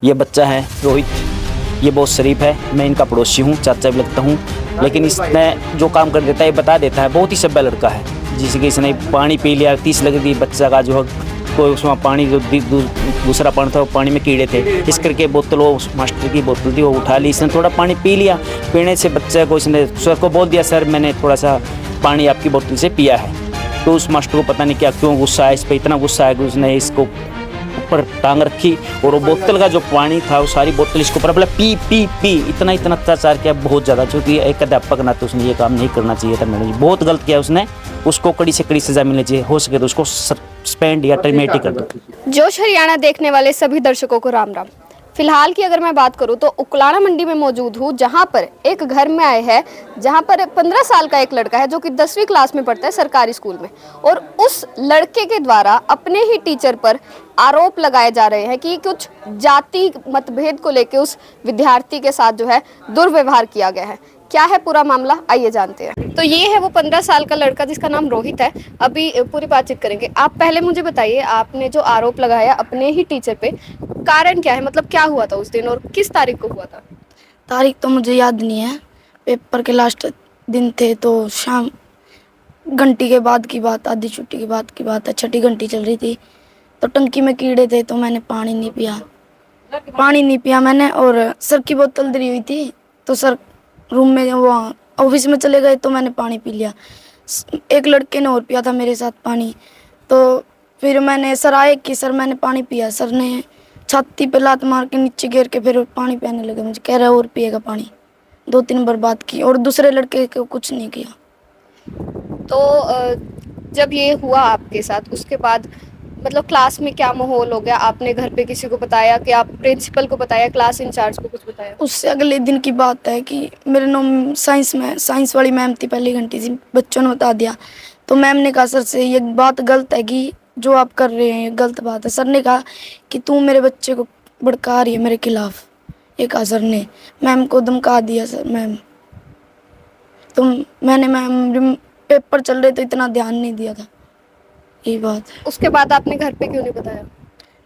ये बच्चा है रोहित, ये बहुत शरीफ है, मैं इनका पड़ोसी हूँ, चाचा भी लगता हूँ। लेकिन इसने जो काम कर देता है, बता देता है, बहुत ही सभ्य लड़का है। जैसे कि इसने पानी पी लिया, 30 लग गई बच्चा का जो कोई उसमें पानी जो दूसरा पानी था वो पानी में कीड़े थे, इस करके बोतल वो मास्टर की बोतल थी वो उठा ली, इसने थोड़ा पानी पी लिया। पीने से बच्चे को इसने सर को बोल दिया, सर मैंने थोड़ा सा पानी आपकी बोतल से पिया है। तो उस मास्टर को पता नहीं क्या क्यों गुस्सा है, इस पर इतना गुस्सा है कि उसने इसको ऊपर टांग रखी और वो बोतल का जो पानी था वो सारी बोतल इसको ऊपर पी पी पी इतना अत्याचार किया बहुत ज़्यादा। क्योंकि एक अध्यापक ना तो उसने ये काम नहीं करना चाहिए था, मैडम जी बहुत गलत किया उसने, उसको कड़ी से कड़ी सजा मिलनी चाहिए, हो सके तो उसको सस्पेंड या टर्मिनेट ही कर दो। जोश हरियाणा देखने वाले सभी दर्शकों को राम राम। फिलहाल की अगर मैं बात करूं तो उकलाना मंडी में मौजूद हूं, जहां पर एक घर में आए हैं जहां पर 15 साल का एक लड़का है जो कि 10वीं क्लास में पढ़ता है सरकारी स्कूल में, और उस लड़के के द्वारा अपने ही टीचर पर आरोप लगाए जा रहे हैं कि कुछ जाति मतभेद को लेकर उस विद्यार्थी के साथ जो है दुर्व्यवहार किया गया है। क्या है पूरा मामला, आइए जानते हैं। तो ये है वो 15 साल का लड़का जिसका नाम रोहित है। अभी पूरी बातचीत करेंगे। आप पहले मुझे बताइए, आपने जो आरोप लगाया अपने ही टीचर पे, कारण क्या है, मतलब क्या हुआ था उस दिन और किस तारीख को हुआ था? तारीख तो मुझे याद नहीं है, पेपर के लास्ट दिन थे तो शाम घंटी के बाद की बात, आधी छुट्टी के बाद की बात है। छठी घंटी चल रही थी तो टंकी में कीड़े थे तो मैंने पानी नहीं पिया मैंने, और सर की बोतल धरी हुई थी तो सर रूम में वो ऑफिस में चले गए तो मैंने पानी पी लिया। एक लड़के ने और पिया था मेरे साथ पानी, तो फिर मैंने सर आए कि सर मैंने पानी पिया, सर ने छाती पे लात मार के नीचे गिर के फिर पानी पीने लगे, मुझे कह रहा है और पिएगा पानी। 2-3 बार बात की और दूसरे लड़के को कुछ नहीं किया। तो जब ये हुआ आपके साथ उसके बाद मतलब क्लास में क्या माहौल हो गया? आपने घर पे किसी को बताया कि आप प्रिंसिपल को बताया, क्लास इंचार्ज को कुछ बताया? उससे अगले दिन की बात है कि मेरे नाम साइंस वाली मैम थी, पहली घंटी थी, बच्चों ने बता दिया तो मैम ने कहा सर से ये बात गलत है कि जो आप कर रहे हैं ये गलत बात है। सर ने कहा कि तू मेरे बच्चे को भड़का रही है मेरे खिलाफ, ये कहा सर ने। मैम को धमका दिया सर मैम, तो मैंने मैम पेपर चल रहे तो इतना ध्यान नहीं दिया था, यही बात है। उसके बाद आपने घर पे क्यों नहीं बताया?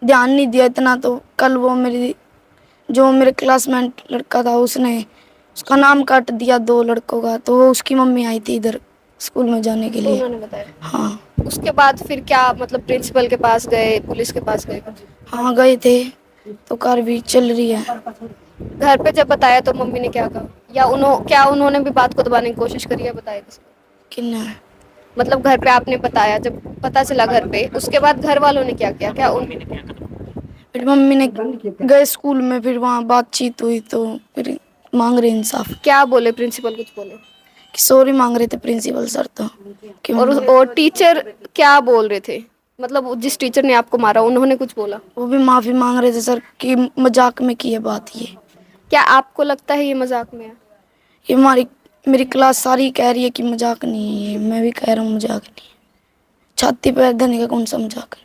ध्यान नहीं दिया इतना, तो कल वो मेरे क्लासमेट लड़का था उसका नाम काट दिया 2 लड़कों का, तो वो उसकी मम्मी आई थी इधर स्कूल में जाने के लिए। उन्होंने बताया? हाँ। उसके बाद फिर क्या मतलब प्रिंसिपल के पास गए, पुलिस के पास गए? हाँ गए थे, तो कार्रवाई चल रही है। घर पे जब बताया तो मम्मी ने क्या कहा, या उन्होंने भी बात को दबाने की कोशिश करी या बताया किसी को? किन्ना मतलब घर पे आपने बताया, जब पता चला घर पे, उसके बाद घर वालों ने क्या किया? फिर मम्मी ने गए स्कूल में, फिर वहाँ बातचीत हुई तो फिर मांग रहे इंसाफ। क्या बोले प्रिंसिपल? कुछ बोले कि सॉरी मांग रहे थे प्रिंसिपल सर तो कि और टीचर क्या बोल रहे थे? मतलब जिस टीचर ने आपको मारा उन्होंने कुछ बोला? वो भी माफी मांग रहे थे सर कि मजाक में की है बात ये। क्या आपको लगता है ये मजाक में है? ये मेरी क्लास सारी कह रही है कि मजाक नहीं है, मैं भी कह रहा हूँ मजाक नहीं है। छाती पे देने का कौन सा मजाक है?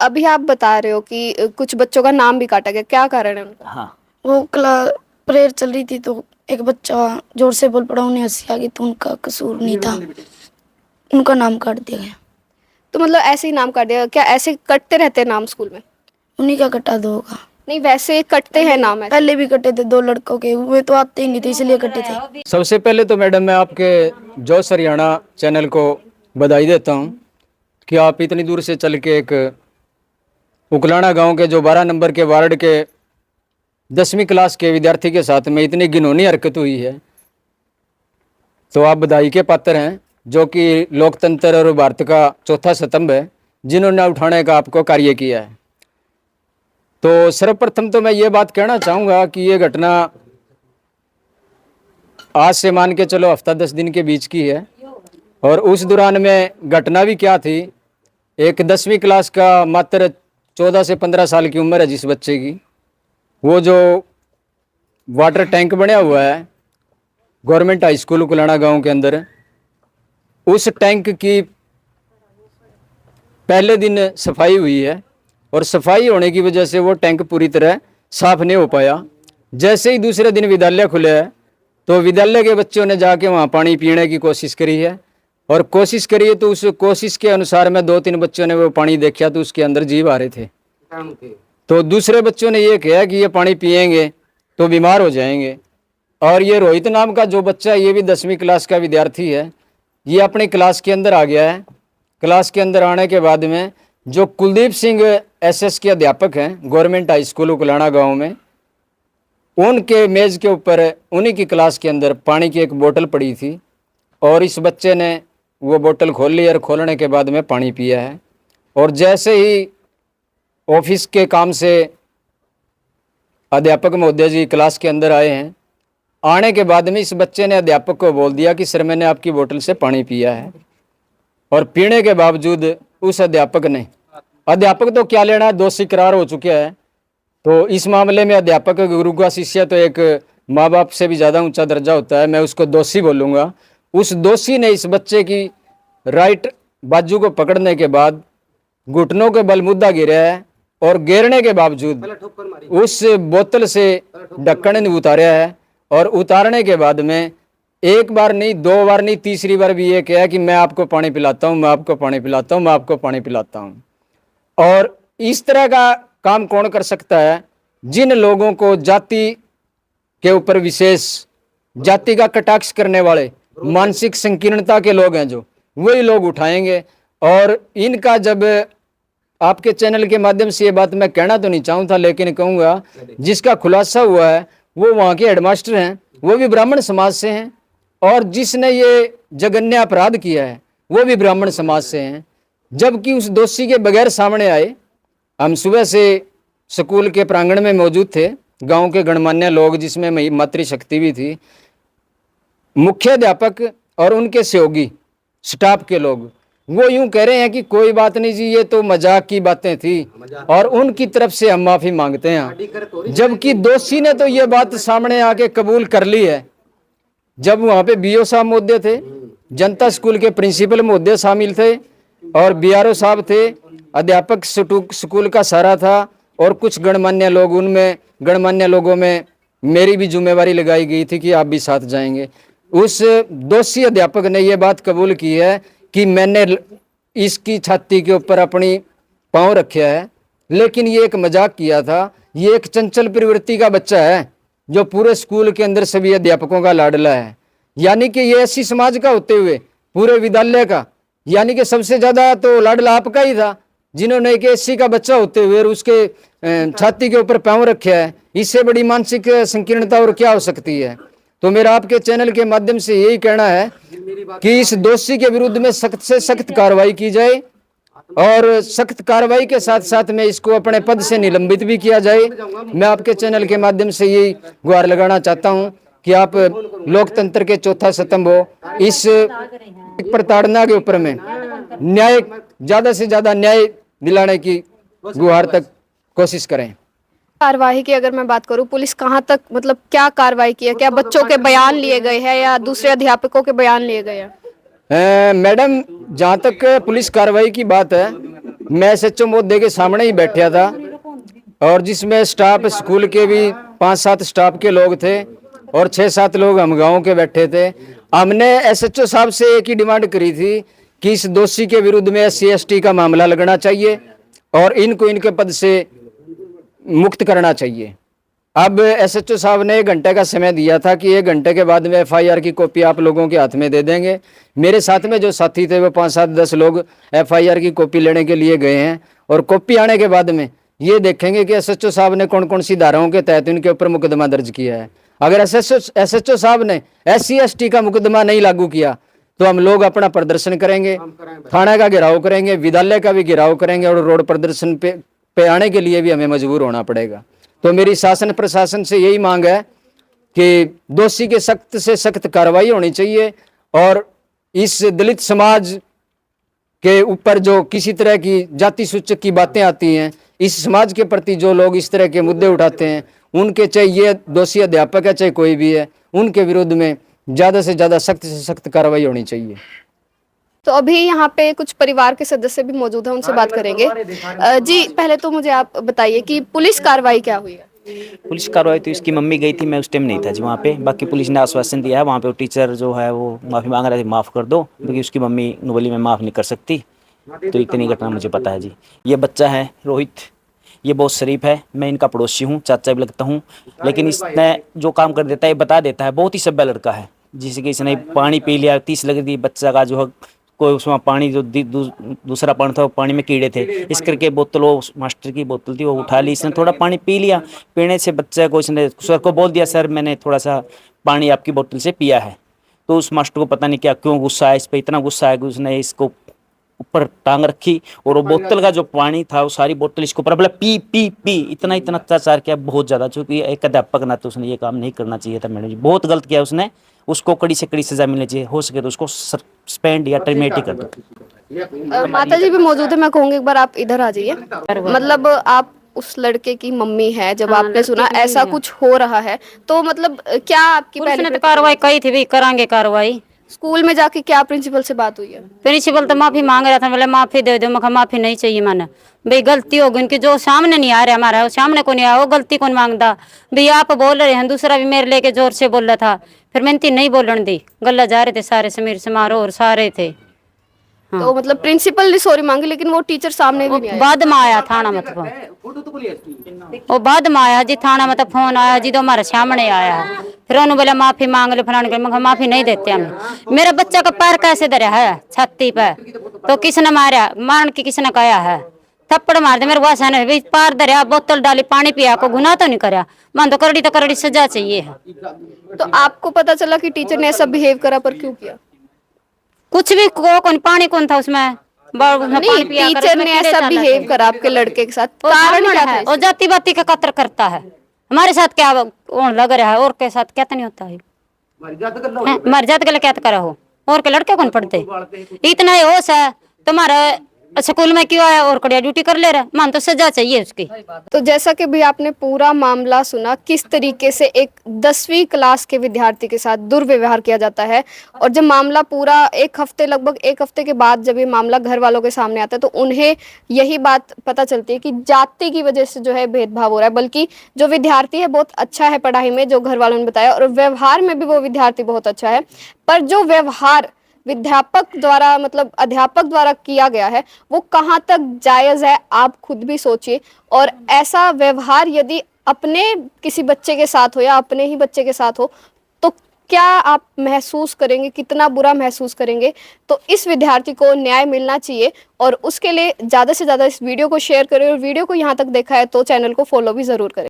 अभी आप बता रहे हो कि कुछ बच्चों का नाम भी काटा गया, क्या कारण है उनका? हाँ, वो प्रेयर चल रही थी तो एक बच्चा जोर से बोल पड़ा, उन्हें हंसी आ गई तो उनका कसूर नहीं था, उनका नाम काट दिया गया। तो मतलब ऐसे ही नाम काट दिया? क्या ऐसे कटते रहते हैं नाम स्कूल में? उन्हीं का कटा दो होगा। नहीं, वैसे कटते हैं नाम ऐसे? पहले भी कटे थे 2 लड़कों के, वे तो आते ही नहीं थे इसलिए कटे थे। सबसे पहले तो मैडम मैं आपके जोश हरियाणा चैनल को बधाई देता हूं कि आप इतनी दूर से चल के एक उकलाना गांव के जो 12 नंबर के वार्ड के 10वीं क्लास के विद्यार्थी के साथ में इतनी घिनौनी हरकत हुई है, तो आप बधाई के पात्र हैं, जो कि लोकतंत्र और भारत का चौथा स्तंभ है, जिन्होंने उठाने का आपको कार्य किया है। तो सर्वप्रथम तो मैं ये बात कहना चाहूँगा कि ये घटना आज से मान के चलो हफ्ता 10 दिन के बीच की है, और उस दौरान में घटना भी क्या थी, एक 10वीं क्लास का मात्र 14 से 15 साल की उम्र है जिस बच्चे की, वो जो वाटर टैंक बना हुआ है गवर्नमेंट हाई स्कूल उकलाना गांव के अंदर, उस टैंक की पहले दिन सफाई हुई है, और सफाई होने की वजह से वो टैंक पूरी तरह साफ नहीं हो पाया। जैसे ही दूसरे दिन विद्यालय खुले है तो विद्यालय के बच्चों ने जाके वहाँ पानी पीने की कोशिश करी है, और कोशिश करी है तो उस कोशिश के अनुसार में 2-3 बच्चों ने वो पानी देखा तो उसके अंदर जीव आ रहे थे। तो दूसरे बच्चों ने ये कहा कि ये पानी पिएंगे तो बीमार हो जाएंगे। और ये रोहित नाम का जो बच्चा है, ये भी 10वीं क्लास का विद्यार्थी है। ये अपनी क्लास के अंदर आ गया है। क्लास के अंदर आने के बाद में जो कुलदीप सिंह एसएस के अध्यापक हैं गवर्नमेंट हाई स्कूल उकलाना गांव में, उनके मेज़ के ऊपर उन्हीं की क्लास के अंदर पानी की एक बोतल पड़ी थी और इस बच्चे ने वो बोतल खोल ली और खोलने के बाद में पानी पिया है। और जैसे ही ऑफिस के काम से अध्यापक महोदय जी क्लास के अंदर आए हैं, आने के बाद में इस बच्चे ने अध्यापक को बोल दिया कि सर मैंने आपकी बोतल से पानी पिया है। और पीने के बावजूद उस अध्यापक तो क्या लेना, दोषी करार हो चुका है। तो इस मामले में अध्यापक गुरु का शिष्य तो एक माँ बाप से भी ज़्यादा ऊंचा दर्जा होता है, मैं उसको दोषी बोलूँगा। उस दोषी ने इस बच्चे की राइट बाजू को पकड़ने के बाद घुटनों के बल मुद्दा गिरा है और गिरने के बावजूद उस बोतल से ढक्कन नहीं उतारा है। और उतारने के बाद में एक बार नहीं, 2 बार नहीं, तीसरी बार भी ये कहा कि मैं आपको पानी पिलाता हूँ, मैं आपको पानी पिलाता हूँ, मैं आपको पानी पिलाता हूँ। और इस तरह का काम कौन कर सकता है? जिन लोगों को जाति के ऊपर विशेष जाति का कटाक्ष करने वाले मानसिक संकीर्णता के लोग हैं, जो वही लोग उठाएंगे। और इनका जब आपके चैनल के माध्यम से ये बात मैं कहना तो नहीं चाहूँ था, लेकिन कहूँगा जिसका खुलासा हुआ है वो वहाँ के हेडमास्टर हैं, वो भी ब्राह्मण समाज से हैं। और जिसने ये जघन्य अपराध किया है वो भी ब्राह्मण समाज से हैं। जबकि उस दोषी के बगैर सामने आए। हम सुबह से स्कूल के प्रांगण में मौजूद थे, गांव के गणमान्य लोग जिसमें मातृशक्ति भी थी, मुख्याध्यापक और उनके सहयोगी स्टाफ के लोग, वो यूं कह रहे हैं कि कोई बात नहीं जी, ये तो मजाक की बातें थी और उनकी तरफ से हम माफी मांगते हैं। जबकि दोषी ने तो ये बात सामने आके कबूल कर ली है। जब वहां पे बीओ साहब महोदय थे, जनता स्कूल के प्रिंसिपल महोदय शामिल थे और बीआरओ साहब थे, अध्यापक स्कूल का सारा था और कुछ गणमान्य लोग, उनमें गणमान्य लोगों में मेरी भी जिम्मेवारी लगाई गई थी कि आप भी साथ जाएंगे। उस दोषी अध्यापक ने यह बात कबूल की है कि मैंने इसकी छाती के ऊपर अपनी पाँव रखे है, लेकिन ये एक मजाक किया था। ये एक चंचल प्रवृत्ति का बच्चा है जो पूरे स्कूल के अंदर सभी अध्यापकों का लाडला है। यानी कि ये ऐसी समाज का होते हुए पूरे विद्यालय का, यानी कि सबसे ज्यादा तो लाडला आपका ही था, जिन्होंने एक एससी का बच्चा होते हुए उसके छाती के ऊपर पाँव रखे है। इससे बड़ी मानसिक संकीर्णता और क्या हो सकती है? तो मेरा आपके चैनल के माध्यम से यही कहना है कि इस दोषी के विरुद्ध में सख्त से सख्त कार्रवाई की जाए और सख्त कार्रवाई के साथ साथ में इसको अपने पद से निलंबित भी किया जाए। मैं आपके चैनल के माध्यम से यही गुहार लगाना चाहता हूं कि आप लोकतंत्र के चौथा स्तंभ हो, इस प्रताड़ना के ऊपर में न्याय, ज्यादा से ज्यादा न्याय दिलाने की गुहार तक कोशिश करें। कार्रवाई की अगर मैं बात करूं, पुलिस कहां तक, मतलब क्या कार्रवाई की है? क्या बच्चों के बयान लिए गए हैं या दूसरे अध्यापकों के बयान लिए गए हैं? मैडम, जहां तक पुलिस कार्रवाई की बात है, मैं एसएचओ महोदय के सामने ही बैठा था और जिसमें स्टाफ स्कूल के भी 5-7 स्टाफ के लोग थे और 6-7 लोग हम गाँव के बैठे थे। हमने एसएचओ साहब से एक ही डिमांड करी थी कि इस दोषी के विरुद्ध में SC/ST का मामला लगना चाहिए और इनको इनके पद से मुक्त करना चाहिए। अब एसएचओ साहब ने 1 घंटे का समय दिया था कि 1 घंटे के बाद में FIR की कॉपी आप लोगों के हाथ में दे देंगे। मेरे साथ में जो साथी थे वो 5-7-10 लोग FIR की कॉपी लेने के लिए गए हैं और कॉपी आने के बाद में ये देखेंगे कि एसएचओ साहब ने कौन कौन सी धाराओं के तहत इनके ऊपर मुकदमा दर्ज किया है। अगर एसएचओ साहब ने SC/ST का मुकदमा नहीं लागू किया तो हम लोग अपना प्रदर्शन करेंगे, थाना का घेराव करेंगे, विद्यालय का भी घेराव करेंगे और रोड प्रदर्शन पे आने के लिए भी हमें मजबूर होना पड़ेगा। तो मेरी शासन प्रशासन से यही मांग है कि दोषी के सख्त से सख्त कार्रवाई होनी चाहिए और इस दलित समाज के ऊपर जो किसी तरह की जाति सूचक की बातें आती हैं, इस समाज के प्रति जो लोग इस तरह के मुद्दे उठाते हैं, उनके, चाहे ये दोषी अध्यापक है चाहे कोई भी है, उनके विरुद्ध में ज़्यादा से ज़्यादा सख्त से सख्त कार्रवाई होनी चाहिए। तो अभी यहाँ पे कुछ परिवार के सदस्य भी मौजूद हैं, उनसे बात करेंगे। जी, पहले तो मुझे आप बताइए कि पुलिस कार्रवाई क्या हुई है? पुलिस कार्रवाई तो इसकी मम्मी गई थी, मैं उस टाइम नहीं था जी वहाँ पे। बाकी पुलिस ने आश्वासन दिया है, वहाँ पे वो टीचर जो है वो माफ़ी मांग रहे थे, माफ़ कर दो, क्योंकि उसकी मम्मी नुबली में माफ़ नहीं कर सकती। तो इतनी घटना मुझे पता है जी। ये बच्चा है रोहित, ये बहुत शरीफ है, मैं इनका पड़ोसी हूँ, चाचा भी लगता हूँ। लेकिन इसने जो काम कर देता है, ये बता देता है, बहुत ही सभ्य लड़का है। जैसे कि इसने पानी पी लिया, 30 लग दी, बच्चा का जो है कोई उसमें पानी जो दूसरा पानी था वो पानी में कीड़े थे, इस करके बोतल, वो मास्टर की बोतल थी, वो उठा ली, इसने थोड़ा पानी पी लिया। पीने से बच्चे को इसने सर को बोल दिया, सर मैंने थोड़ा सा पानी आपकी बोतल से पिया है। तो उस मास्टर को पता नहीं क्या क्यों गुस्सा आया, इस पर इतना गुस्सा आया कि उसने इसको ऊपर टांग रखी और वो बोतल का जो पानी था वो सारी बोतल इसको ऊपर बोला पी पी पी, इतना इतना अत्याचार किया बहुत ज़्यादा। चूँकि एक अध्यापक ना, तो उसने ये काम नहीं करना चाहिए था मैडम जी, बहुत गलत किया उसने। उसको कड़ी से कड़ी सजा मिलनी चाहिए, हो सके तो उसको सस्पेंड या टर्मिनेट ही कर दो। माता जी भी मौजूद है, मैं कहूँगी एक बार आप इधर आ जाइए। मतलब आप उस लड़के की मम्मी है, जब आपने सुना ऐसा कुछ हो रहा है तो मतलब क्या आपकी पुलिस ने पहले तो कार्रवाई कही थी, भी करांगे कार्रवाई। स्कूल में जाके क्या प्रिंसिपल से बात हुई है? प्रिंसिपल तो माफी मांग रहा था, बोले माफी दे दो। मैं कहा माफी नहीं चाहिए, मैंने भाई गलती हो गई उनकी, जो सामने नहीं आ रहा हमारा, वो सामने को नहीं आया, वो गलती कौन मांगता। भाई आप बोल रहे हैं, दूसरा भी मेरे लेके जोर से बोल रहा था, फिर मैंने नहीं बोलने दी, गला जा रहे थे सारे, समीर समारोह और सारे थे। तो मतलब प्रिंसिपल ने सॉरी मांगी, लेकिन वो टीचर सामने भी नहीं आया। बाद में आया थाना, मतलब वो बाद में आया जी थाना, मतलब फोन आया जी तो हमारे सामने आया है। फिर उन्होंने बोला माफी मांग लो फलाने के, मैं माफी नहीं देते हमें। मेरा बच्चा का पैर कैसे धरा है छाती पे, तो किसने मारा, मारन की किसने कहा है, थप्पड़ मार दे मेरे को ऐसा नहीं, पार धरा, बोतल डाली, पानी पिया, को गुनाह तो नहीं करा, मान तो करड़ी सजा चाहिए है। तो आपको पता चला कि टीचर ने ऐसा बिहेव करा, पर क्यों किया? कुछ भी कौन पानी कौन था उसमें, नहीं, टीचर ने ऐसा बिहेव करा आपके लड़के के साथ, कारण क्या था? और जाति बाती का कत्ल करता है, हमारे साथ क्या लग रहा है, और के साथ क्या तो नहीं होता है, मर जात के लिए क्या करा हो, और के लड़के कौन पढ़ते, इतना ही होश है तुम्हारा, स्कूल में क्यों आया और कड़िया ड्यूटी कर ले रहा, मान तो सजा चाहिए उसकी। तो जैसा कि भी आपने पूरा मामला सुना, किस तरीके से एक 10वीं क्लास के विद्यार्थी के साथ दुर्व्यवहार किया जाता है। और जब मामला पूरा लगभग एक हफ्ते के बाद जब ये मामला घर वालों के सामने आता है, तो उन्हें यही बात पता चलती है कि जाति की वजह से जो है भेदभाव हो रहा है। बल्कि जो विद्यार्थी है बहुत अच्छा है पढ़ाई में, जो घर वालों ने बताया, और व्यवहार में भी वो विद्यार्थी बहुत अच्छा है, पर जो व्यवहार विद्यापक द्वारा, मतलब अध्यापक द्वारा किया गया है, वो कहाँ तक जायज़ है, आप खुद भी सोचिए। और ऐसा व्यवहार यदि अपने किसी बच्चे के साथ हो या अपने ही बच्चे के साथ हो, तो क्या आप महसूस करेंगे, कितना बुरा महसूस करेंगे। तो इस विद्यार्थी को न्याय मिलना चाहिए, और उसके लिए ज़्यादा से ज़्यादा इस वीडियो को शेयर करें, और वीडियो को यहाँ तक देखा है तो चैनल को फॉलो भी ज़रूर करें।